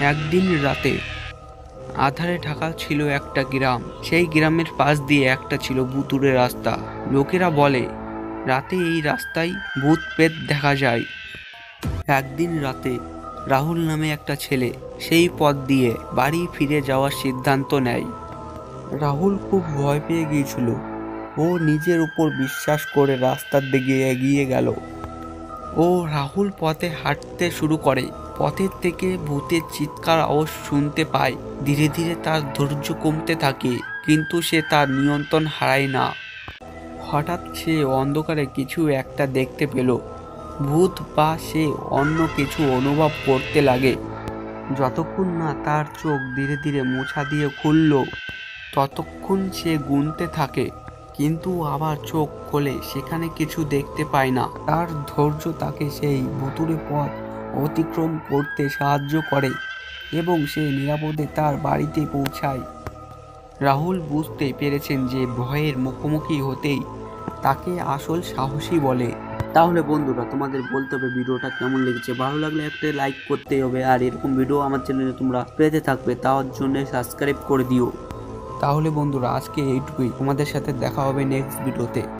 একদিন রাতে আঁধারে ঢাকা ছিল একটা গ্রাম। সেই গ্রামের পাশ দিয়ে একটা ছিল ভুতুড়ে রাস্তা। লোকেরা বলে রাতে এই রাস্তায় ভূত প্রেত দেখা যায়। একদিন রাতে রাহুল নামে একটা ছেলে সেই পথ দিয়ে বাড়ি ফিরে যাওয়ার সিদ্ধান্ত নেয়। রাহুল খুব ভয় পেয়ে গিয়েছিল। ও নিজের উপর বিশ্বাস করে রাস্তার দিকে এগিয়ে গেল। রাহুল পথে হাঁটতে শুরু করে। পথের থেকে ভূতের চিৎকার আওয়াজ শুনতে পায়। ধীরে ধীরে তার ধৈর্য কমতে থাকে, কিন্তু সে তার নিয়ন্ত্রণ হারায় না। হঠাৎ সে অন্ধকারে কিছু একটা দেখতে পেল। ভূত বা সে অন্য কিছু অনুভব করতে লাগে। যতক্ষণ না তার চোখ ধীরে ধীরে মোছা দিয়ে খুলল, ততক্ষণ সে গুনতে থাকে। কিন্তু আবার চোখ খোলে, সেখানে কিছু দেখতে পায় না। তার ধৈর্য তাকে সেই ভুতুড়ে পথ অতিক্রম করতে সাহায্য করে এবং সে নিরাপদে তার বাড়িতে পৌঁছায়। রাহুল বুঝতে পেরেছেন যে ভয়ের মুখোমুখি হতেই তাকে আসল সাহসী বলে। তাহলে বন্ধুরা, তোমাদের বলতে হবে ভিডিওটা কেমন লেগেছে। ভালো লাগলে একটা লাইক করতে হবে, আর এরকম ভিডিও আমার চ্যানেলে তোমরা পেতে থাকবে, তার জন্য সাবস্ক্রাইব করে দিও। তাহলে বন্ধুরা, আজকে এইটুকুই। তোমাদের সাথে দেখা হবে নেক্সট ভিডিওতে।